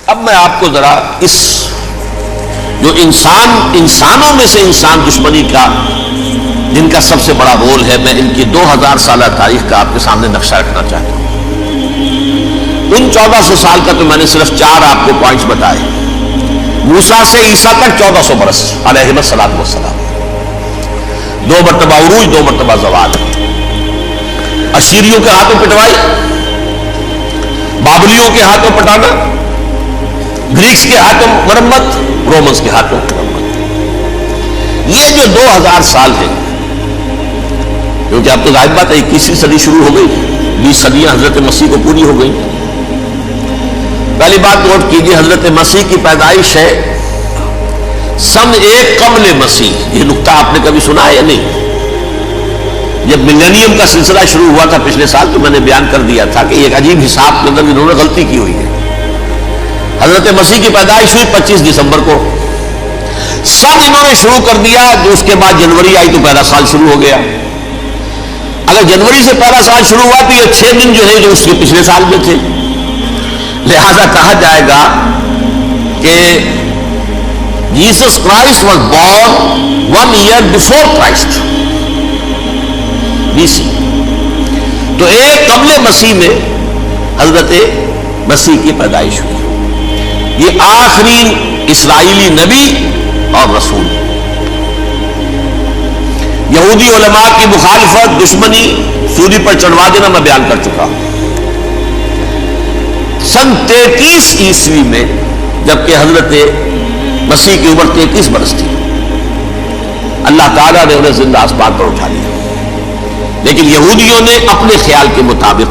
اب میں آپ کو ذرا اس جو انسانوں میں سے انسان دشمنی کا جن کا سب سے بڑا رول ہے، میں ان کی 2000 سالہ تاریخ کا آپ کے سامنے نقشہ رکھنا چاہتا ہوں۔ ان 1400 سال کا تو میں نے صرف 4 آپ کو پوائنٹس بتائے۔ موسیٰ سے عیسیٰ تک 1400 برس علیہ الصلوۃ والسلام، 2 مرتبہ عروج، 2 مرتبہ زوال، اشیریوں کے ہاتھوں پٹوائی، بابلیوں کے ہاتھوں پٹانا، گریکس کے ہاتھوں مرمت، رومنس کے ہاتھوں مرمت۔ یہ جو 2000 سال ہے، کیونکہ اب تو ظاہر بات ہے 21ویں صدی شروع ہو گئی، 20 صدیاں حضرت مسیح کو پوری ہو گئی۔ پہلی بات نوٹ کیجیے، حضرت مسیح کی پیدائش ہے سن 1 قبل مسیح۔ یہ نقطہ آپ نے کبھی سنا ہے یا نہیں؟ جب ملینیم کا سلسلہ شروع ہوا تھا پچھلے سال، تو میں نے بیان کر دیا تھا کہ ایک عجیب حساب کے اندر انہوں نے غلطی کی ہوئی ہے۔ حضرت مسیح کی پیدائش ہوئی 25 دسمبر کو، سب انہوں نے شروع کر دیا، جو اس کے بعد جنوری آئی تو پہلا سال شروع ہو گیا۔ اگر جنوری سے پہلا سال شروع ہوا تو یہ 6 دن جو ہے جو اس کے پچھلے سال میں تھے، لہذا کہا جائے گا کہ Jesus Christ was born 1 year before Christ, BC۔ تو 1 قبل مسیح میں حضرت مسیح کی پیدائش ہوئی۔ یہ آخری اسرائیلی نبی اور رسول۔ یہودی علماء کی مخالفت، دشمنی، سولی پر چڑھوا دینا میں بیان کر چکا ہوں۔ سن 33 عیسوی میں، جبکہ حضرت مسیح کی عمر 33 برس تھی، اللہ تعالیٰ نے انہیں زندہ آسمان پر اٹھا لیا، لیکن یہودیوں نے اپنے خیال کے مطابق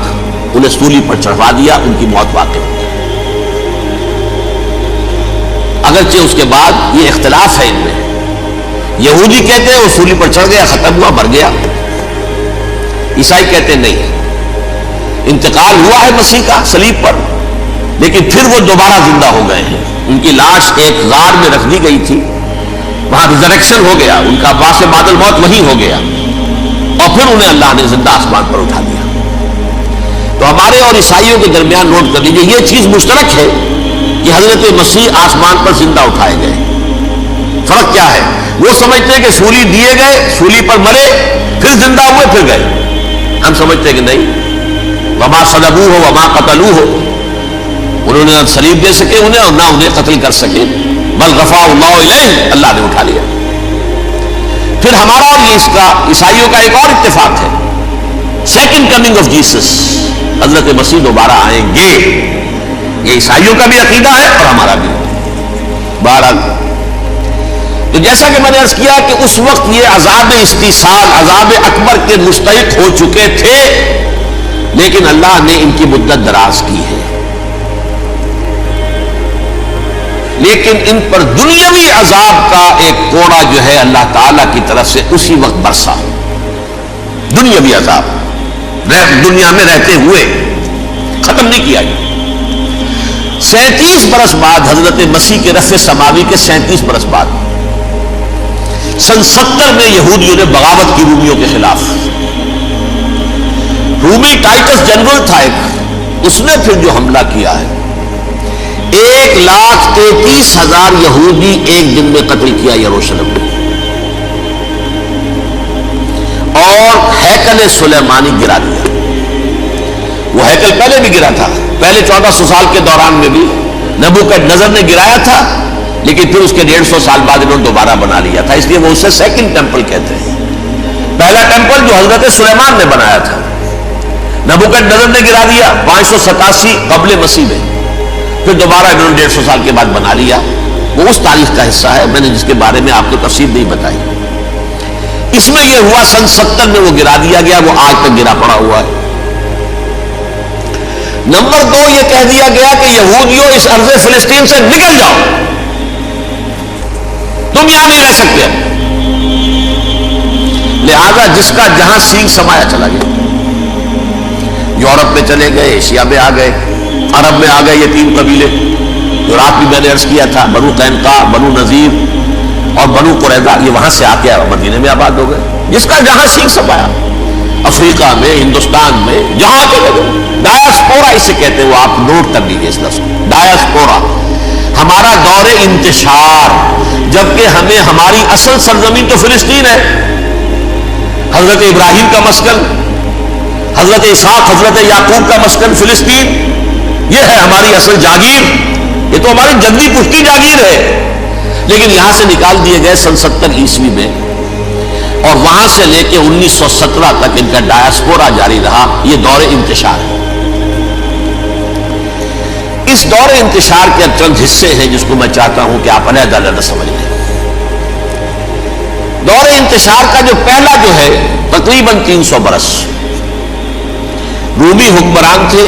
انہیں سولی پر چڑھوا دیا، ان کی موت واقع ہو گئی۔ اگرچہ اس کے بعد یہ اختلاف ہے ان میں، یہودی کہتے ہیں وہ سولی پر چڑھ گیا، ختم ہوا، مر گیا، عیسائی کہتے ہیں نہیں، انتقال ہوا ہے مسیح کا صلیب پر، لیکن پھر وہ دوبارہ زندہ ہو گئے ہیں۔ ان کی لاش ایک غار میں رکھ دی گئی تھی، وہاں ریزریکشن ہو گیا، ان کا باعث بعد الموت وہی ہو گیا، اور پھر انہیں اللہ نے زندہ آسمان پر اٹھا دیا۔ تو ہمارے اور عیسائیوں کے درمیان نوٹ کر لیجیے، یہ چیز مشترک ہے کہ حضرت مسیح آسمان پر زندہ اٹھائے گئے۔ فرق کیا ہے؟ وہ سمجھتے ہیں کہ سولی دیے گئے، سولی پر مرے، پھر زندہ ہوئے، پھر گئے۔ ہم سمجھتے ہیں کہ نہیں، وما صلبوہ وما قتلوہ، انہوں نے نہ صلیب دے سکے انہیں اور نہ انہیں قتل کر سکے، بل رفعہ اللہ الیہ، اللہ نے اٹھا لیا۔ پھر ہمارا اور یہ اس کا عیسائیوں کا ایک اور اتفاق ہے، سیکنڈ کمنگ آف جیسس، حضرت مسیح دوبارہ آئیں گے۔ یہ عیسائیوں کا بھی عقیدہ ہے اور ہمارا بھی۔ بہرحال تو جیسا کہ میں نے عرض کیا کہ اس وقت یہ عذاب استیصال، عذاب اکبر کے مستحق ہو چکے تھے، لیکن اللہ نے ان کی مدت دراز کی ہے، لیکن ان پر دنیاوی عذاب کا ایک کوڑا جو ہے اللہ تعالیٰ کی طرف سے اسی وقت برسا۔ دنیاوی عذاب دنیا میں رہتے ہوئے ختم نہیں کیا گیا۔ 37 برس بعد، حضرت مسیح کے رفع سماوی کے 37 برس بعد، سن 70 میں یہودیوں نے بغاوت کی رومیوں کے خلاف۔ رومی ٹائٹس جنرل تھا ایک، اس نے پھر جو حملہ کیا ہے، 1,33,000 یہودی ایک دن میں قتل کیا یروشلم میں، اور ہیکل سلیمانی گرا دیا۔ وہ ہیکل پہلے بھی گرا تھا، پہلے 1400 سال کے دوران میں بھی نبوکدنضر نے گرایا تھا، لیکن پھر اس کے 150 سال بعد انہوں نے دوبارہ بنا لیا تھا، اس لیے وہ اسے سیکنڈ ٹیمپل کہتے ہیں۔ پہلا ٹیمپل جو حضرت سلیمان نے بنایا تھا، نبوکدنضر نے گرا دیا 587 قبل مسیح میں، پھر دوبارہ انہوں نے 150 سال کے بعد بنا لیا۔ وہ اس تاریخ کا حصہ ہے، میں نے جس کے بارے میں آپ کو تفصیل نہیں بتائی۔ اس میں یہ ہوا سن 70 میں وہ گرا دیا گیا، وہ آج تک گرا پڑا ہوا ہے۔ نمبر 2، یہ کہہ دیا گیا کہ یہودیوں اس ارض فلسطین سے نکل جاؤ، تم یہاں نہیں رہ سکتے۔ لہذا جس کا جہاں سینگ سمایا چلا گیا، یورپ میں چلے گئے، ایشیا میں آ گئے، عرب میں آ گئے، یہ 3 قبیلے جو رات بھی میں نے عرض کیا تھا، بنو قینقاع، بنو نذیر اور بنو قریظہ، یہ وہاں سے آ کے مدینے میں آباد ہو گئے۔ جس کا جہاں سینگ سمایا، افریقہ میں، ہندوستان میں، جہاں چلے گئے، ڈایاسپورا اسے کہتے ہیں، وہ آپ نوٹ کر لیجیے اس لفظ کو، ڈایاسپورا۔ ہمارا دور انتشار، جبکہ ہمیں ہماری اصل سرزمین تو فلسطین ہے، حضرت ابراہیم کا مسکن، حضرت اسحاق حضرت یعقوب کا مسکن فلسطین، یہ ہے ہماری اصل جاگیر، یہ تو ہماری جدی پشتی جاگیر ہے، لیکن یہاں سے نکال دیے گئے سن 70 عیسوی میں، اور وہاں سے لے کے 1917 تک ان کا ڈایاسپورا جاری رہا۔ یہ دور انتشار ہے۔ اس دور انتشار کے چند حصے ہیں جس کو میں چاہتا ہوں کہ آپ علیحدہ علیحدہ سمجھ لیں۔ دور انتشار کا جو پہلا جو ہے تقریباً 300 برس، رومی حکمران تھے،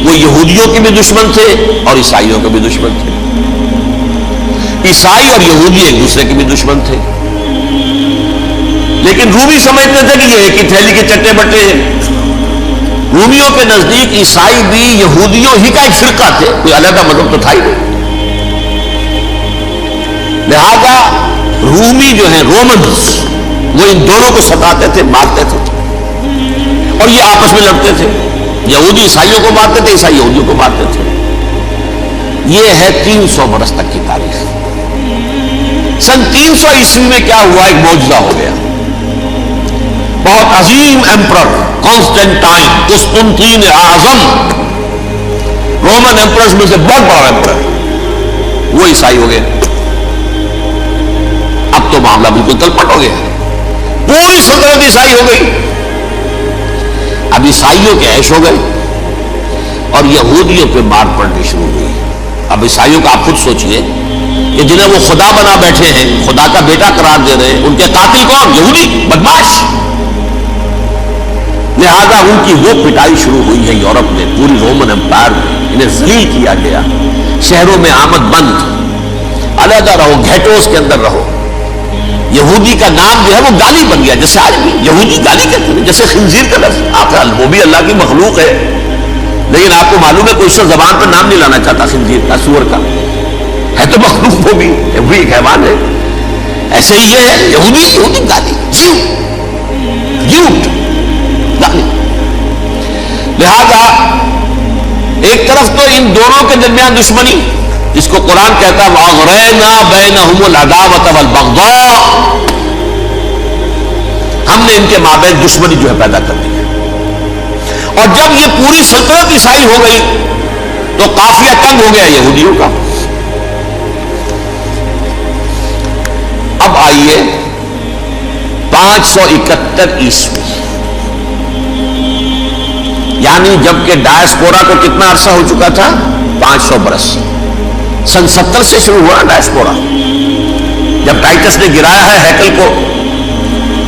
وہ یہودیوں کے بھی دشمن تھے اور عیسائیوں کے بھی دشمن تھے، عیسائی اور یہودی ایک دوسرے کے بھی دشمن تھے، لیکن رومی سمجھتے تھے کہ یہ ایک ہی تھیلی کے چٹے بٹے ہیں۔ رومیوں کے نزدیک عیسائی بھی یہودیوں ہی کا ایک فرقہ تھے، کوئی علیحدہ مذہب تو تھا ہی نہیں، لہذا رومی جو ہیں رومنز وہ ان دونوں کو ستاتے تھے، مارتے تھے، اور یہ آپس میں لڑتے تھے، یہودی عیسائیوں کو مارتے تھے، عیسائی یہودیوں کو مارتے تھے۔ یہ ہے 300 برس تک کی تاریخ۔ سن 300 عیسوی میں کیا ہوا؟ ایک معجزہ ہو گیا۔ بہت عظیم ایمپرر کانسٹینٹائن، قسطنطین اعظم، رومن ایمپررز میں سے بہت بڑا ایمپرر، وہ عیسائی ہو گئے۔ اب تو معاملہ بالکل تلپٹ ہو گیا، پوری سلطنت عیسائی ہو گئی۔ اب عیسائیوں کے عیش ہو گئے اور یہودیوں پہ مار پڑنی شروع ہوئی۔ اب عیسائیوں کا آپ خود سوچئے کہ جنہیں وہ خدا بنا بیٹھے ہیں، خدا کا بیٹا قرار دے رہے ہیں، ان کے قاتل کون؟ یہودی بدماش۔ لہذا ان کی وہ پٹائی شروع ہوئی ہے یورپ میں، پوری رومن امپائر میں انہیں ذلیل کیا گیا، شہروں میں آمد بند، علیحدہ رہو، گھیٹوز کے اندر رہو۔ یہودی کا نام جو ہے وہ گالی بن گیا، جیسے آج بھی یہودی گالی کہتے ہیں، جیسے خنزیر کا لفظ، آخر وہ بھی اللہ کی مخلوق ہے، لیکن آپ کو معلوم ہے کوئی شخص زبان پر نام نہیں لانا چاہتا خنزیر کا، سور کا، ہے تو مخلوق، وہ بھی ایک حیوان ہے۔ ایسے ہی یہ ہے یہودی گالی، جیوٹ گالی۔ لہذا ایک طرف تو ان دونوں کے درمیان دشمنی، جس کو قرآن کہتا ہے وَأَغْرَيْنَا بَيْنَهُمُ الْعَدَاوَةَ وَالْبَغْضَاءَ، ہم نے ان کے مابین دشمنی جو ہے پیدا کر دی ہے۔ اور جب یہ پوری سلطنت عیسائی ہو گئی تو قافیہ تنگ ہو گیا یہودیوں کا۔ اب آئیے 571 عیسوی، یعنی جب کہ ڈایاسپورا کو کتنا عرصہ ہو چکا تھا؟ 500 برس۔ سن 70 سے شروع ہوا ڈایاسپورا، جب ٹائٹس نے گرایا ہے ہیکل کو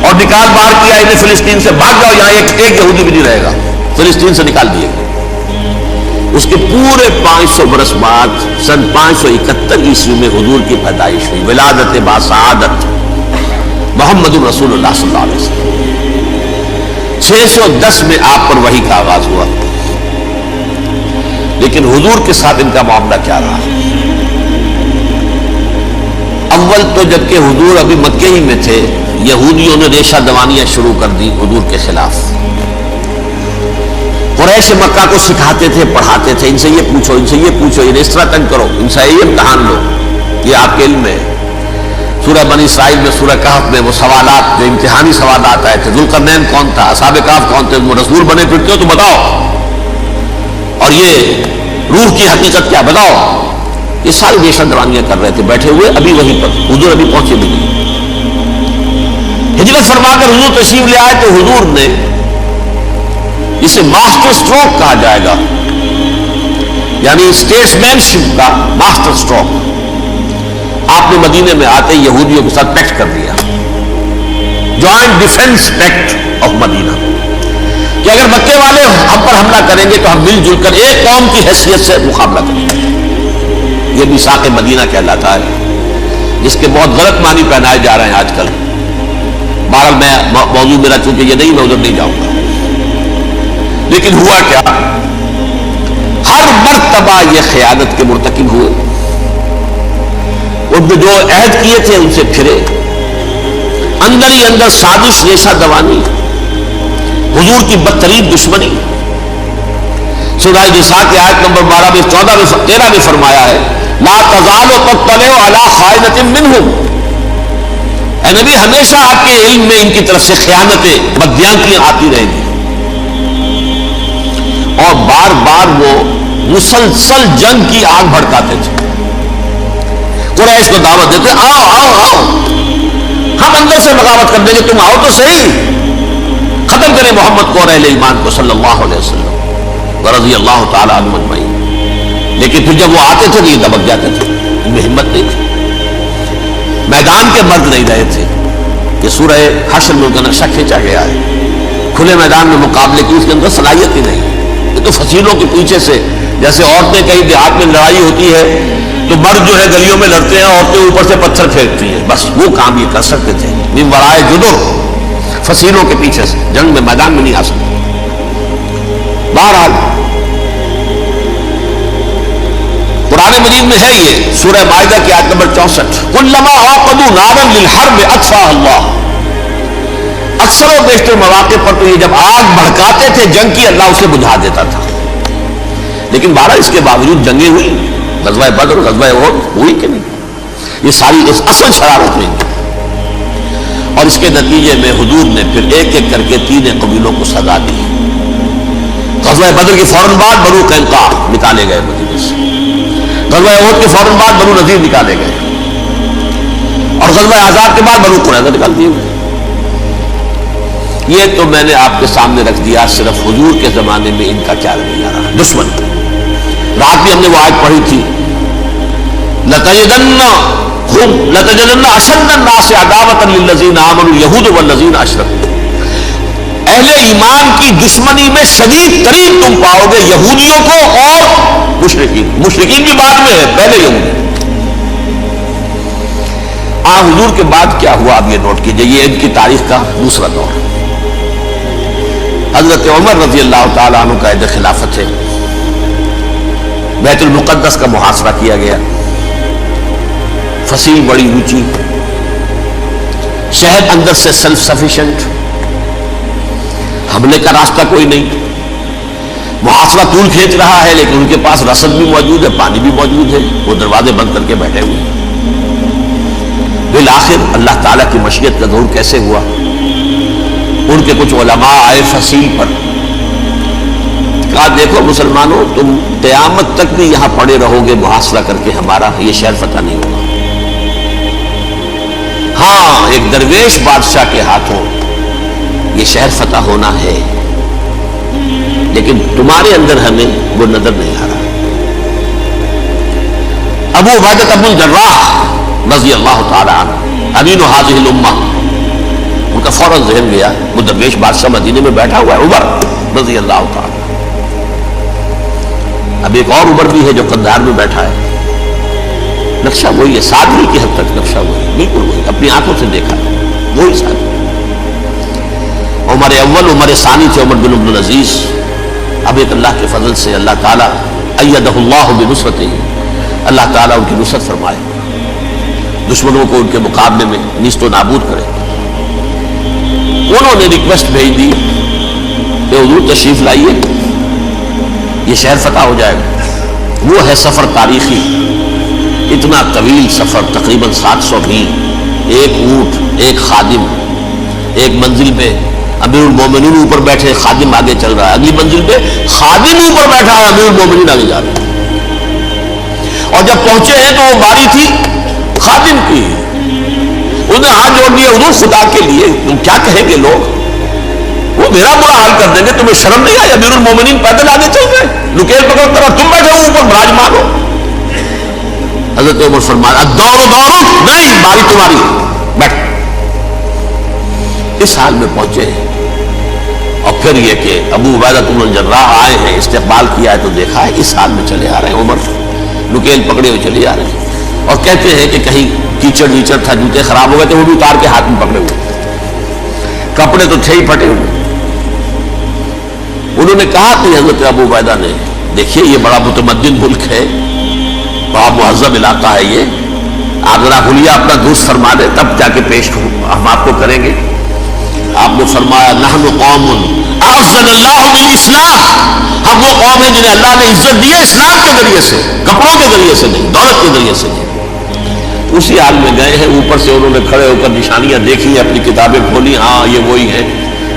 اور نکال باہر کیا انہیں فلسطین سے، بھاگ جاؤ، یہاں ایک یہودی بھی نہیں رہے گا، فلسطین سے نکال دیے گئے۔ اس کے پورے 500 برس بعد سن 571 عیسوی میں حضور کی پیدائش ہوئی، ولادت باسعادت محمد رسول اللہ صلی اللہ علیہ وسلم۔ 610 میں آپ پر وحی کا آغاز ہوا، لیکن حضور کے ساتھ ان کا معاملہ کیا رہا؟ اول تو جبکہ حضور ابھی مکے ہی میں تھے، یہودیوں نے ریشہ دوانیاں شروع کر دی حضور کے خلاف۔ قریش مکہ کو سکھاتے تھے، پڑھاتے تھے، ان سے یہ پوچھو، ان سے یہ پوچھو، انہیں اس طرح تنگ کرو، ان سے یہ امتحان لو، یہ آپ کے علم میں ہے۔ سورہ بنی اسرائیل میں، سورہ کہف میں وہ سوالات جو امتحانی سوالات آئے تھے، ذوالقرنین کون تھا، اصحاب کہف کون تھے، تم رسول بنے پھرتے ہو تو بتاؤ، اور یہ روح کی حقیقت کیا بتاؤ۔ یہ ساری ریشہ دوانیاں کر رہے تھے بیٹھے ہوئے، ابھی وہیں پر حضور ابھی پہنچے بھی نہیں۔ ہجرت فرما کر حضور تشریف لے آئے تو حضور نے اسے ماسٹر سٹروک کہا جائے گا، یعنی اسٹیٹس مین شپ کا ماسٹر سٹروک، آپ نے مدینے میں آتے یہودیوں کے ساتھ پیکٹ کر دیا، جوائنٹ ڈیفنس پیکٹ آف مدینہ، کہ اگر مکے والے ہم پر حملہ کریں گے تو ہم مل جل کر ایک قوم کی حیثیت سے مقابلہ کریں گے۔ یہ میثاق مدینہ کہلاتا ہے، جس کے بہت غلط معنی پہنائے جا رہے ہیں آج کل۔ بہرحال میں موضوع میرا چونکہ یہ نہیں، میں ادھر نہیں جاؤں گا، لیکن ہوا کیا؟ ہر مرتبہ یہ خیانت کے مرتکب ہوئے، ان نے جو عہد کیے تھے ان سے پھرے، اندر ہی اندر سازش، ریشہ دوانی، حضور کی بدترین دشمنی۔ سورہ نساء کی آیت نمبر 12 میں 13 میں فرمایا ہے لا تزال تطلع علی خائنۃ منہم، اے نبی ہمیشہ آپ کے علم میں ان کی طرف سے خیانتیں، بدیانتیاں آتی رہیں گی. اور بار بار وہ مسلسل جنگ کی آگ بھڑکاتے تھے. قریش کو دعوت دیتے، آؤ آؤ آؤ، ہم اندر سے بغاوت کر دیں گے، تم آؤ تو صحیح، ختم کریں محمد کو اور اہل ایمان کو صلی اللہ علیہ وسلم ورضی اللہ تعالی عنہم اجمعین. لیکن پھر جب وہ آتے تھے تو یہ دبک جاتے تھے، ان میں ہمت نہیں تھی. میدان کے مرد نہیں رہے تھے. یہ سورہ حشر میں ان کا نقشہ کھینچا گیا ہے. کھلے میدان میں مقابلے کی اس کے اندر صلاحیت ہی نہیں. یہ تو فصیلوں کے پیچھے سے، جیسے عورتیں کہیں دیہات میں لڑائی ہوتی ہے تو مرد جو ہے گلیوں میں لڑتے ہیں، عورتیں اوپر سے پتھر پھینکتی ہیں، بس وہ کام یہ کر سکتے تھے. من ورائے جدر، فصیلوں کے پیچھے سے، جنگ میں میدان میں نہیں آ سکتے. بہرحال قرآن مجید میں ہے یہ سورہ مائدہ کی آیت نمبر 64، کلما اوقدوا نارا للحرب اطفاها اللہ. اکثر و بیشتر مواقع پر تو یہ جب آگ بھڑکاتے تھے جنگ کی، اللہ اسے بجھا دیتا تھا. لیکن بہرحال اس کے باوجود جنگیں ہوئی، غزوہ بدر، غزوہ احد ہوئی کہ نہیں؟ یہ ساری اس اصل شرارت میں. اور اس کے نتیجے میں حضور نے پھر ایک ایک کر کے 3 قبیلوں کو سزا دی. غزوہ بدر کے فوراً بعد بنو قینقاع نکالے گئے مدینے سے، غزوہ احد کے فوراً بعد بنو نذیر نکالے گئے، اور غزوہ احزاب کے بعد بنو قریظہ نکال دیے گئے. یہ تو میں نے آپ کے سامنے رکھ دیا صرف حضور کے زمانے میں ان کا کیا رویہ رہا. دشمن، رات بھی ہم نے وہ آیت پڑھی تھی، لَتَجِدَنَّ أَشَدَّ النَّاسِ عَدَاوَةً لِلَّذِينَ آمَنُوا الْيَهُودُ وَالَّذِينَ أَشْرَكُوا. اہل ایمان کی دشمنی میں شدید ترین تم پاؤ گے یہودیوں کو اور مشرکین. مشرکین بھی بعد میں ہے، پہلے یہودی. حضور کے بعد کیا ہوا اب یہ نوٹ کیجئے، یہ ان کی تاریخ کا دوسرا دور. حضرت عمر رضی اللہ تعالیٰ عنہ قائد خلافت ہے. بیت المقدس کا محاصرہ کیا گیا، فصیل بڑی اونچی، شہر اندر سے سیلف سفیشینٹ، حملے کا راستہ کوئی نہیں. محاصرہ طول کھینچ رہا ہے لیکن ان کے پاس رسد بھی موجود ہے، پانی بھی موجود ہے، وہ دروازے بند کر کے بیٹھے ہوئے. بالآخر اللہ تعالیٰ کی مشیت کا ظہور کیسے ہوا؟ ان کے کچھ علماء آئے فصیل پر، کہا دیکھو مسلمانوں، تم قیامت تک بھی یہاں پڑے رہو گے محاصرہ کر کے، ہمارا یہ شہر فتح نہیں ہوگا. ہاں ایک درویش بادشاہ کے ہاتھوں یہ شہر فتح ہونا ہے، لیکن تمہارے اندر ہمیں وہ نظر نہیں آ رہا. ابو عبیدہ بن الجراح رضی اللہ تعالی عنہ، امین هذه الامہ، ان کا فوراً ذہن گیا وہ درویش بادشاہ مدینے میں بیٹھا ہوا ہے عمر رضی اللہ تعالی. اب ایک اور عمر بھی ہے جو قندھار میں بیٹھا ہے. نقشہ وہی ہے، سادگی کی حد تک نقشہ وہی، بالکل وہی، اپنی آنکھوں سے دیکھا وہی سادگی. عمر اول عمر ثانی تھے عمر بن عبد العزیز. اب ایک اللہ کے فضل سے اللہ تعالیٰ ایدہ اللہ بنصرتہ، اللہ تعالیٰ ان کی نصرت فرمائے، دشمنوں کو ان کے مقابلے میں نیست و نابود کرے. انہوں نے ریکویسٹ بھیج دی کہ حضور تشریف لائیے، یہ شہر فتح ہو جائے گا. وہ ہے سفر تاریخی، اتنا طویل سفر، تقریباً 700 میل، ایک اونٹ، ایک خادم، ایک منزل پہ امیر المومنین اوپر بیٹھے، خادم آگے چل رہا ہے، اگلی منزل پہ خادم اوپر بیٹھا ہے، امیر المومنین آگے جا رہے ہیں. اور جب پہنچے ہیں تو وہ باری تھی خادم کی. انہوں نے ہاتھ جوڑ دیا، حضور خدا کے لیے تم کیا کہیں گے لوگ، وہ میرا برا حال کر دیں گے، تمہیں شرم نہیں آئی؟ امیر المومنین پیدل آگے چل رہے، نکیل پکڑ کر، تم بیٹھے ہو اوپر براجمان ہو. حضرت عمر فرمایا دور نہیں، باری تمہاری، بیٹھ. اس حال میں پہنچے ہیں. اور پھر یہ کہ ابو عبیدہ بن الجراح آئے ہیں، استقبال کیا ہے تو دیکھا ہے اس حال میں چلے آ رہے ہیں. عمر نکیل پکڑے ہوئے چلے آ رہے ہیں، اور کہتے ہیں کہ کہیں کیچڑ ویچڑ تھا، جوتے خراب ہو گئے تھے، وہ بھی اتار کے ہاتھ میں پکڑے ہوئے، کپڑے تو تھے ہی پھٹے ہوئے. انہوں نے کہا کہ حضرت ابو عبیدہ نے، دیکھیے یہ بڑا متمدن ملک ہے، بہت مہذب علاقہ ہے یہ، آپ ذرا حلیہ اپنا درست فرما دیں تب جا کے پیش ہم آپ کو کریں گے. آپ نے فرمایا نحن قوم اعزنا اللہ بالاسلام، ہم وہ قوم ہیں جنہیں اللہ نے عزت دی ہے اسلام کے ذریعے سے، کپڑوں کے ذریعے سے نہیں، دولت کے ذریعے سے نہیں۔ اسی حال میں گئے ہیں، اوپر سے انہوں نے کھڑے ہو کر نشانیاں دیکھی، اپنی کتابیں کھولی، ہاں یہ وہی ہیں،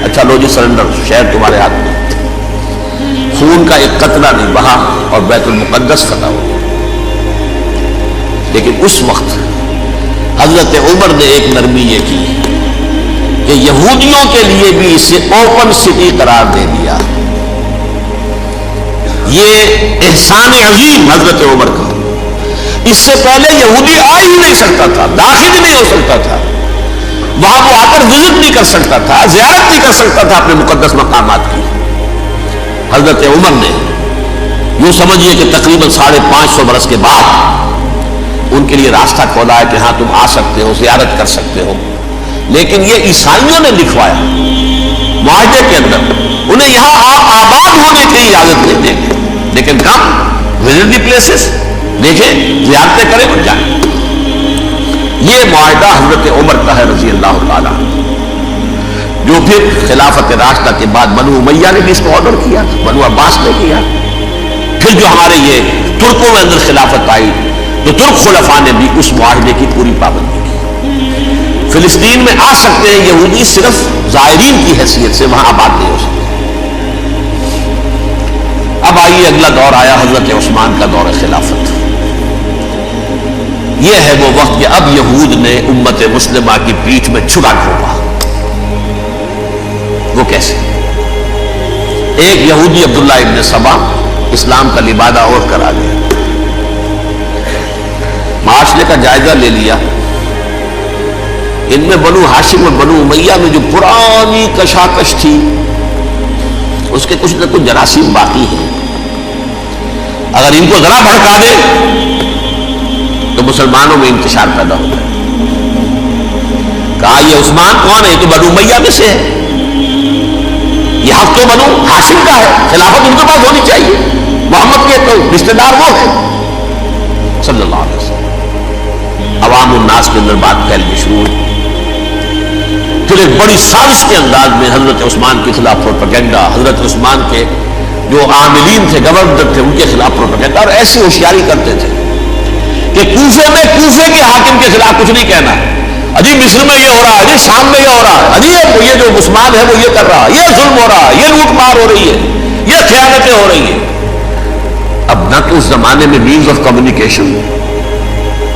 اچھا لو جی سرنڈر، شہر تمہارے ہاتھ میں، خون کا ایک قطرہ نہیں بہا اور بیت المقدس فتح ہو گیا۔ لیکن اس وقت حضرت عمر نے ایک نرمی یہ کی کہ یہودیوں کے لیے بھی اسے اوپن سٹی قرار دے دیا۔ یہ احسان عظیم حضرت عمر کا، اس سے پہلے یہودی آ ہی نہیں سکتا تھا، داخل ہی نہیں ہو سکتا تھا، وہاں وہ آ کر وزٹ نہیں کر سکتا تھا، زیارت نہیں کر سکتا تھا اپنے مقدس مقامات کی۔ حضرت عمر نے یوں سمجھیے کہ تقریباً 550 برس کے بعد ان کے لیے راستہ کھولا ہے کہ ہاں تم آ سکتے ہو، زیارت کر سکتے ہو۔ لیکن یہ عیسائیوں نے لکھوایا معاہدے کے اندر، انہیں یہاں آباد ہونے کی اجازت نہیں دیں گے، لیکن کم وزٹ دی پلیسز، دیکھیں زیارتیں کریں اور جائیں۔ یہ معاہدہ حضرت عمر کا ہے رضی اللہ تعالیٰ، جو پھر خلافت راشدہ کے بعد بنو امیہ نے بھی اس کو آرڈر کیا، بنو عباس نے کیا، پھر جو ہمارے یہ ترکوں میں اندر خلافت آئی تو ترک خلفاء نے بھی اس معاہدے کی پوری پابندی کی۔ فلسطین میں آ سکتے ہیں یہودی صرف زائرین کی حیثیت سے، وہاں آباد نہیں ہو سکتے۔ اب آئیے اگلا دور آیا حضرت عثمان کا دور خلافت۔ یہ ہے وہ وقت کہ اب یہود نے امت مسلمہ کی پیٹھ میں چھرا گھونپا۔ وہ کیسے؟ ایک یہودی عبداللہ ابن سبا اسلام کا لبادہ اوڑھ کر آ گیا، معاشرے کا جائزہ لے لیا، ان میں بنو ہاشم اور بنو امیہ میں جو پرانی کشاکش تھی اس کے کچھ نہ کچھ جراثیم باقی ہیں، اگر ان کو ذرا بھڑکا دے تو مسلمانوں میں انتشار پیدا ہو جائے۔ کہا یہ عثمان کون ہے؟ یہ تو بنو امیہ میں سے ہے، یہ حق تو بنو ہاشم کا ہے، خلافت ان کے پاس ہونی چاہیے، محمد کے تو رشتہ دار وہ ہے صلی اللہ علیہ وسلم۔ عوام الناس کے اندر بات پھیلنی شروع ہوئی، پھر ایک بڑی سازش کے انداز میں حضرت عثمان کے خلاف پروپیگنڈا، حضرت عثمان کے جو عاملین تھے، گورنر تھے، ان کے خلاف پروپیگنڈا، اور ایسی ہوشیاری کرتے تھے کہ کوفے میں کوفے کے حاکم کے خلاف کچھ نہیں کہنا، اجی مصر میں یہ ہو رہا ہے، اجی شام میں یہ ہو رہا ہے، اجی یہ جو عثمان ہے وہ یہ کر رہا ہے، یہ ظلم ہو رہا ہے، یہ لوٹ مار ہو رہی ہے، یہ خیانتیں ہو رہی ہیں۔ اب نہ تو اس زمانے میں مینز آف کمیونیکیشن،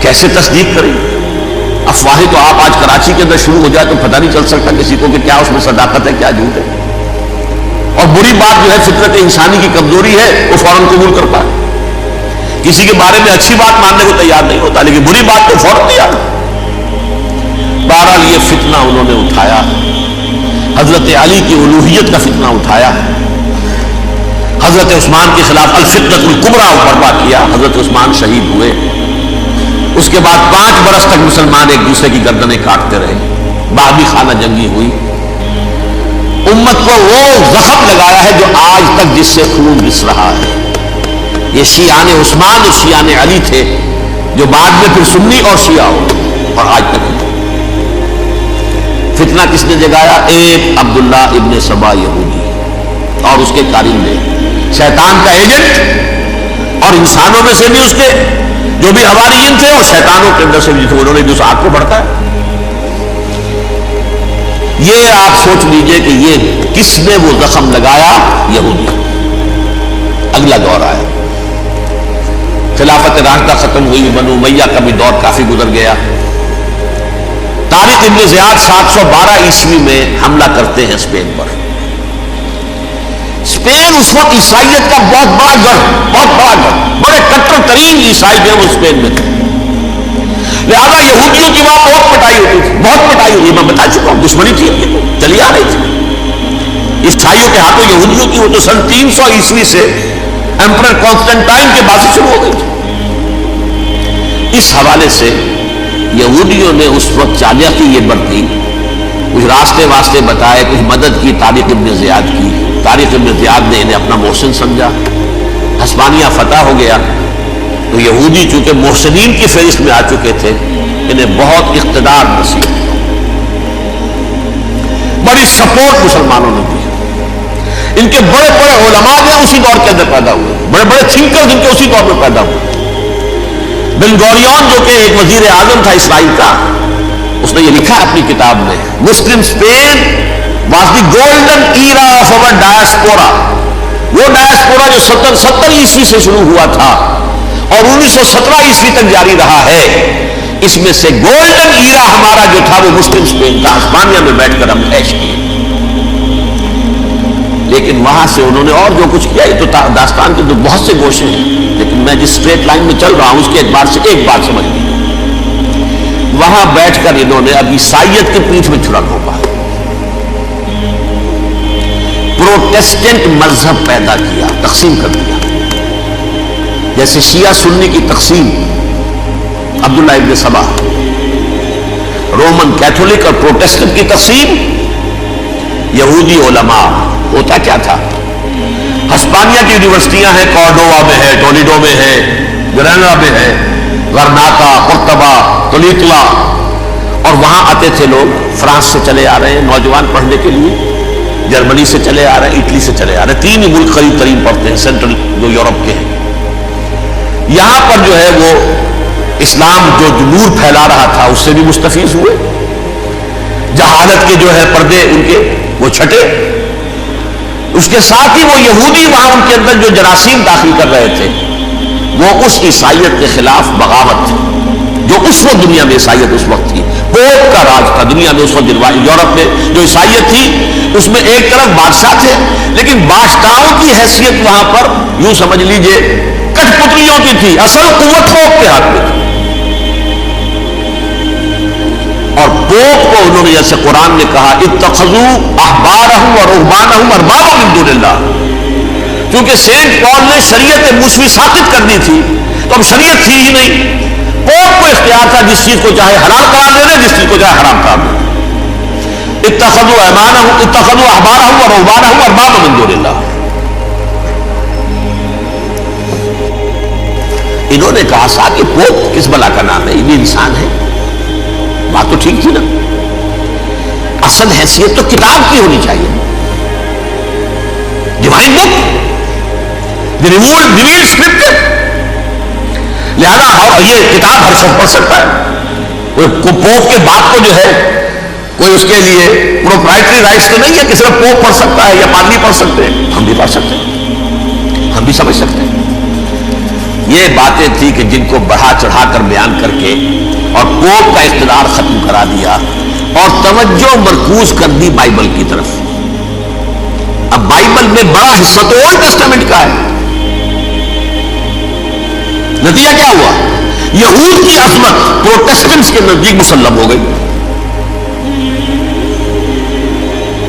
کیسے تصدیق کریں؟ افواہیں تو آپ آج کراچی کے اندر شروع ہو جائے تو پتہ نہیں چل سکتا کسی کو کہ کیا اس میں صداقت ہے کیا جھوٹ ہے، اور بری بات جو ہے فطرت انسانی کی کمزوری ہے وہ فوراً قبول کرتا ہے، کسی کے بارے میں اچھی بات ماننے کو تیار نہیں ہوتا لیکن بری بات تو فوراً تیار۔ بہرحال یہ فتنہ انہوں نے اٹھایا، حضرت علی کی الوہیت کا فتنہ اٹھایا، حضرت عثمان کے خلاف الفتنۃ الکبریٰ برپا کیا، حضرت عثمان شہید ہوئے، اس کے بعد 5 برس تک مسلمان ایک دوسرے کی گردنیں کاٹتے رہے، بعدی خانہ جنگی ہوئی، امت کو وہ زخم لگایا ہے جو آج تک جس سے خون رس رہا ہے۔ یہ شیعان عثمان اور شیعان علی تھے جو بعد میں پھر سنی اور شیعہ ہو اور آج تک فتنہ کس نے جگایا؟ ایک عبداللہ ابن سبا یہودی اور اس کے کارندے، شیطان کا ایجنٹ، اور انسانوں میں سے بھی اس کے جو بھی حواریین تھے اور شیطانوں کے اندر سے بھی تھے، انہوں نے بھی اس آگ کو بڑھتا ہے۔ یہ آپ سوچ لیجئے کہ یہ کس نے وہ زخم لگایا؟ یہودی۔ اگلا دور آیا، خلافت راشدہ ختم ہوئی، بنو امیہ کا بھی دور کافی گزر گیا۔ طارق ابن زیاد 712 عیسوی میں حملہ کرتے ہیں اسپین پر۔ اسپین اس وقت عیسائیت کا بہت بڑا گڑھ، بڑے کٹر ترین عیسائی جو وہ اسپین میں تھے، لہذا یہودیوں کی وہاں بہت پٹائی ہوتی تھی، بہت پٹائی ہوئی، میں بتا چکا ہوں، دشمنی تھی ان کی تو چلی آ رہی تھی عیسائیوں کے ہاتھوں یہودیوں کی، وہ تو سن 300 عیسوی سے ایمپرر کانسٹنٹائن کے بعد شروع ہو گئی تھی۔ اس حوالے سے یہودیوں نے اس وقت چالاکی یہ برتی، کچھ راستے واسطے بتائے، کچھ مدد کی طارق ابن زیاد کی۔ طارق ابن زیاد نے انہیں اپنا محسن سمجھا، ہسپانیہ فتح ہو گیا تو یہودی چونکہ محسنین کی فہرست میں آ چکے تھے، انہیں بہت اقتدار نصیب۔ بڑی سپورٹ مسلمانوں نے دی. ان کے بڑے بڑے علماء جو اسی دور کے اندر پیدا ہوئے, بڑے بڑے تھنکر جن کے اسی دور میں پیدا ہوئے. بن گوریون جو کہ ایک وزیر اعظم تھا اسرائیل کا, اس نے یہ لکھا اپنی کتاب میں, Muslim Spain was the golden era of our diaspora. وہ ڈایاسپورا جو 70 عیسوی سے شروع ہوا تھا اور 1917 عیسوی تک جاری رہا ہے, اس میں سے گولڈن ایرا ہمارا جو تھا وہ مسلم اسپین تھا. اسپانیہ میں بیٹھ کر ہم عیش کیے. لیکن وہاں سے انہوں نے اور جو کچھ کیا, یہ تو داستان کے تو بہت سے گوشے ہیں, لیکن میں جس اسٹریٹ لائن میں چل رہا ہوں اس کے اعتبار سے ایک بات سمجھ لی, وہاں بیٹھ کر انہوں نے اب عیسائیت کی پیٹھ میں چھڑا گھونپا, پروٹیسٹنٹ مذہب پیدا کیا, تقسیم کر دیا. جیسے شیعہ سنی کی تقسیم, عبداللہ ابن سبا, رومن کیتھولک اور پروٹیسٹنٹ کی تقسیم, یہودی علماء. ہوتا کیا تھا, ہسپانیہ کی یونیورسٹیاں ہیں, کارڈووا میں ہے, ٹولیڈو میں ہے, گریناڈا میں ہے, غرناطہ, قرطبہ, تولیتلا, اور وہاں آتے تھے لوگ. فرانس سے چلے آ رہے ہیں نوجوان پڑھنے کے لیے, جرمنی سے چلے آ رہے ہیں, اٹلی سے چلے آ رہے ہیں. 3 ہی ملک قریب ترین پڑھتے ہیں سینٹرل جو یورپ کے ہیں. یہاں پر جو ہے وہ اسلام جو نور پھیلا رہا تھا اس سے بھی مستفیض ہوئے. جہالت کے جو ہے پردے ان کے وہ چھٹے. اس کے ساتھ ہی وہ یہودی وہاں ان کے اندر جو جراثیم داخل کر رہے تھے وہ اس عیسائیت کے خلاف بغاوت تھی جو اس وقت دنیا میں عیسائیت اس وقت تھی. پوپ کا راج تھا دنیا میں اس وقت. یورپ میں جو عیسائیت تھی اس میں ایک طرف بادشاہ تھے, لیکن بادشاہوں کی حیثیت وہاں پر یوں سمجھ لیجئے کٹ پتلیوں کی تھی, اصل قوت پوپ کے ہاتھ میں تھی. اور پوپ کو انہوں نے, جیسے قرآن نے کہا, اتخذوا احبارهم ورهبانهم اربابا من دون اللہ. کیونکہ سینٹ پال نے شریعت موسوی ثابت کر دی تھی تو اب شریعت تھی ہی نہیں. پوپ کو اختیار تھا جس چیز کو چاہے حلال قرار دے دے, جس چیز کو چاہے حرام قرار دے دے. اتخذوا احبارهم ورهبانهم اربابا من دون اللہ. انہوں نے کہا صاحب یہ پوپ کس بلا کا نام ہے, یہ بھی انسان ہے. بات تو ٹھیک تھی نا, اصل حیثیت تو کتاب کی ہونی چاہیے, ڈیوائن بک, ریویلڈ اسکرپچر. لہذا اور یہ کتاب ہر شخص پڑھ سکتا ہے. پوپ کے باپ کو جو ہے کوئی اس کے لیے پروپرائٹری رائٹس تو نہیں ہے کہ صرف پوپ پڑھ سکتا ہے یا پادری پڑھ سکتے ہیں. ہم بھی پڑھ سکتے ہیں, ہم بھی سمجھ سکتے ہیں. یہ باتیں تھی کہ جن کو بڑھا چڑھا کر بیان کر کے اور پوپ کا اقتدار ختم کرا دیا اور توجہ مرکوز کر دی بائبل کی طرف. اب بائبل میں بڑا حصہ تو اولڈ ٹیسٹامنٹ کا ہے. نتیجہ کیا ہوا, یہود کی عظمت پروٹیسٹنٹس کے نزدیک مسلم ہو گئی.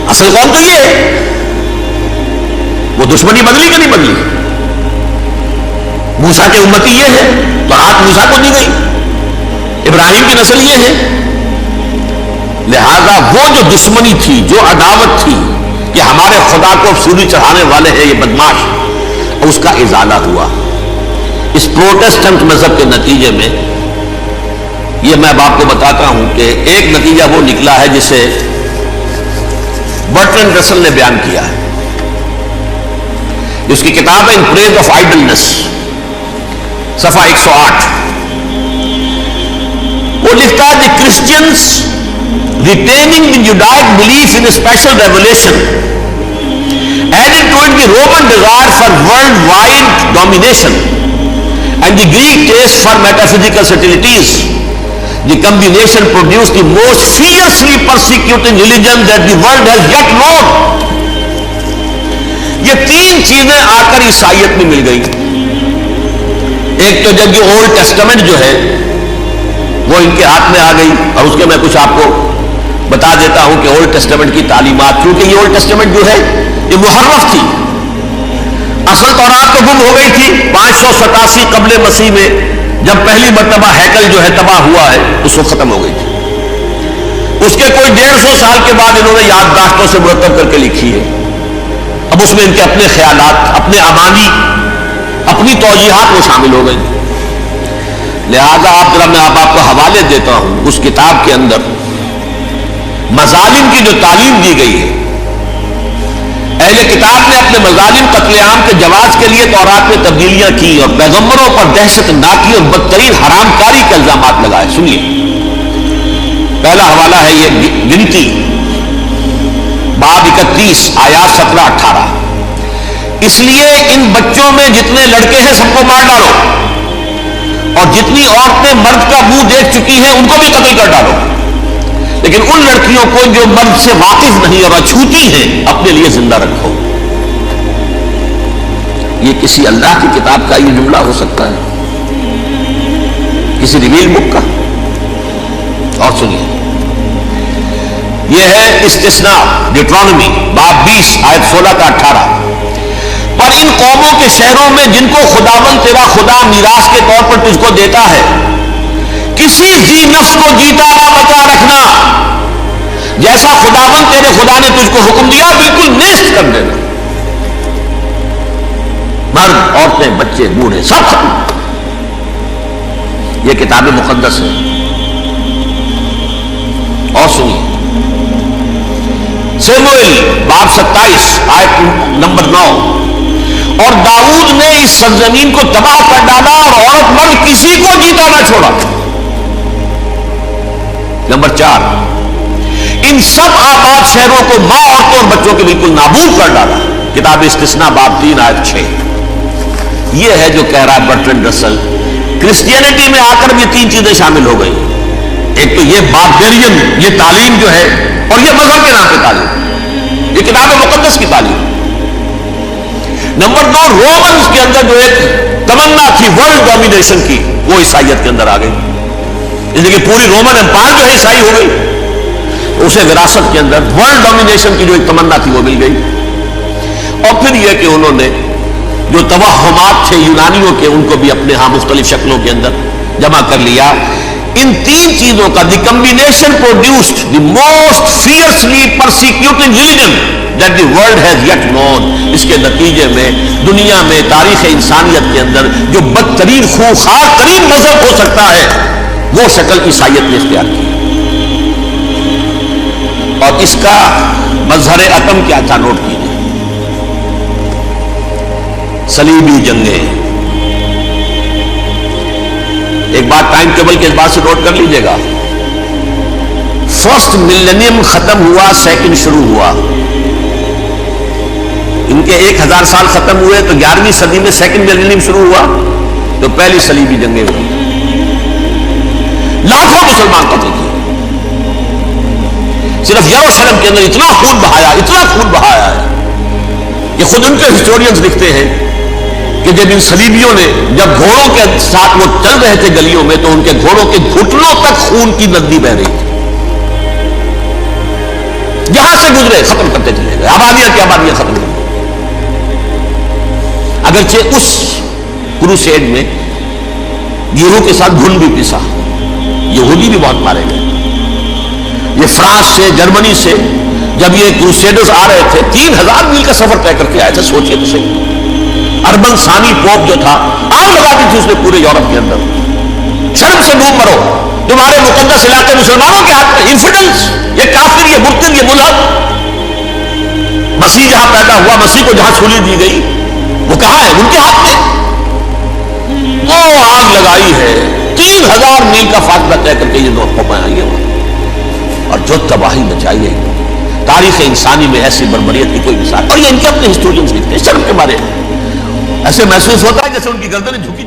اصل قوم تو یہ ہے, وہ دشمنی بدلی کہ نہیں بدلی. موسیٰ کے امتی یہ ہے تو ہاتھ موسیٰ کو دی گئی, ابراہیم کی نسل یہ ہے. لہذا وہ جو دشمنی تھی, جو عداوت تھی کہ ہمارے خدا کو سولی چڑھانے والے ہیں یہ بدماش, اس کا ازالہ ہوا اس پروٹیسٹنٹ مذہب کے نتیجے میں. یہ میں اب آپ کو بتاتا ہوں کہ ایک نتیجہ وہ نکلا ہے جسے برٹرینڈ رسل نے بیان کیا ہے. اس کی کتاب ہے ان پریز آف آئیڈلنس, صفحہ 108. وہ لکھتا ہے the Christians retaining the Judaic belief in special revelation added to it the Roman desire for worldwide domination and the Greek taste for metaphysical subtleties. The combination produce the most fiercely persecuting religion that the world has yet known. یہ 3 چیزیں آ کر عیسائیت میں مل گئی. ایک تو جب یہ اولڈ ٹیسٹامنٹ جو ہے وہ ان کے ہاتھ میں آ گئی, اور اس کے میں کچھ آپ کو بتا دیتا ہوں کہ اولڈ ٹیسٹامنٹ کی تعلیمات, کیونکہ یہ اولڈ ٹیسٹامنٹ جو ہے یہ محرف تھی. اصل تورات تو گم ہو گئی تھی 587 قبل مسیح میں, جب پہلی مرتبہ ہیکل جو ہے تباہ ہوا ہے اس وقت ختم ہو گئی تھی. اس کے کوئی 150 سال کے بعد انہوں نے یادداشتوں سے مرتب کر کے لکھی ہے. اب اس میں ان کے اپنے خیالات, اپنے امانی, اپنی توجیحات وہ شامل ہو گئی. لہذا آپ ذرا میں آپ کو حوالے دیتا ہوں اس کتاب کے اندر مظالم کی جو تعلیم دی گئی ہے، اہل کتاب نے اپنے مظالم قتل عام کے جواز کے لیے تورات میں تبدیلیاں کی اور پیغمبروں پر دہشت ناکی اور بدترین حرام کاری کے الزامات لگائے۔ سنیے، پہلا حوالہ ہے یہ گنتی باب 31 آیات 17-18۔ اس لیے ان بچوں میں جتنے لڑکے ہیں سب کو مار ڈالو، اور جتنی عورتیں مرد کا منہ دیکھ چکی ہیں ان کو بھی قتل کر ڈالو، لیکن ان لڑکیوں کو جو مرد سے واقف نہیں اور اچھوتی ہیں اپنے لیے زندہ رکھو۔ یہ کسی اللہ کی کتاب کا یہ جملہ ہو سکتا ہے؟ کسی ریویل بک کا؟ اور سنیے، یہ ہے استثناء ڈیٹرانومی باب 20 آیت 16-18۔ پر ان قوموں کے شہروں میں جن کو خداوند تیرا خدا میراث کے طور پر تجھ کو دیتا ہے، کسی ذی نفس کو جیتا نہ بچا رکھنا، جیسا خداوند تیرے خدا نے تجھ کو حکم دیا بالکل نیست کر دینا۔ مرد، عورتیں، بچے، بوڑھے سب ختم۔ یہ کتاب مقدس ہے۔ اور سنیے، سموئیل باب 27 آیت نمبر 9۔ اور داؤد نے اس سرزمین کو تباہ کر ڈالا اور عورت مرد کسی کو جیتا نہ چھوڑا۔ نمبر 4، ان سب آباد شہروں کو ماں، عورتوں اور بچوں کے بالکل نابود کر ڈالا۔ کتاب استثناء باب 3 آیت 6۔ یہ ہے جو کہہ رہا ہے برٹرنڈ رسل، کرسچینٹی میں آ کر بھی 3 چیزیں شامل ہو گئی۔ ایک تو یہ باربیرین، یہ تعلیم جو ہے، اور یہ مذہب کے نام پہ تعلیم، یہ کتاب مقدس کی تعلیم۔ نمبر 2، رومنز کے اندر جو ایک تمنا تھی ورلڈ ڈومینیشن کی، وہ عیسائیت کے اندر آ گئی، اس لیے کہ پوری رومن امپائر جو ہے عیسائی ہو گئی، اسے وراثت کے اندر ورلڈ ڈومینیشن کی جو ایک تمنا تھی وہ مل گئی۔ اور پھر یہ کہ انہوں نے جو توہمات تھے یونانیوں کے، ان کو بھی اپنے ہاں مختلف شکلوں کے اندر جمع کر لیا۔ ان 3 چیزوں کا the combination produced the most fiercely persecuted religion that the world has yet known. اس کے نتیجے میں دنیا میں تاریخ انسانیت کے اندر جو بدترین خوفناک ترین مذہب ہو سکتا ہے وہ شکل عیسائیت نے اختیار کی۔ اور اس کا مظہر عتم کیا تھا نوٹ کیجیے، صلیبی جنگیں۔ ایک بات ٹائم ٹیبل کے اعتبار سے نوٹ کر لیجئے گا، فرسٹ ملینیم ختم ہوا، سیکنڈ شروع ہوا۔ ان کے 1000 سال ختم ہوئے تو 11ویں صدی میں سیکنڈ ملینیم شروع ہوا، تو پہلی صلیبی جنگیں ہوئی، لاکھوں مسلمان قتل کیے۔ صرف یروشلم کے اندر اتنا خون بہایا ہے کہ خود ان کے ہسٹورینز لکھتے ہیں کہ جب ان صلیبیوں نے جب گھوڑوں کے ساتھ وہ چل رہے تھے گلیوں میں، تو ان کے گھوڑوں کے گھٹنوں تک خون کی ندی بہ رہی تھی، جہاں سے گزرے ختم کرتے چلے گئے، آبادیاں کی آبادیاں ختم کر دی۔ اگرچہ اس کروسیڈ میں گیہوں کے ساتھ گھن بھی پسا، یہودی بھی بہت مارے گئے۔ یہ فرانس سے، جرمنی سے جب یہ کروسیڈرز آ رہے تھے، 3000 میل کا سفر طے کر کے آئے تھے، سوچئے تو صحیح۔ اربن ثانی پوپ جو تھا، آگ لگا دی تھی اس نے پورے یورپ کے اندر، شرم سے ڈوب مرو، تمہارے مقدس علاقے مسلمانوں کے ہاتھ میں، انفیڈلز، یہ کافر، یہ مرتد، یہ ملحد۔ مسیح جہاں پیدا ہوا، مسیح کو جہاں چھولی دی گئی، وہ کہاں ہے؟ ان کے ہاتھ میں۔ وہ آگ لگائی ہے، 3000 میل کا فاصلہ طے کر کے یہ 9 قومیں آئی ہیں، اور جو تباہی مچائی ہے تاریخ انسانی میں، ایسی بربریت کی کوئی مثال۔ اور یہ ان کے اپنے ہسٹورینز لکھتے ہیں، شرم کے مارے ایسے محسوس ہوتا ہے جیسے ان کی گردنیں جھکی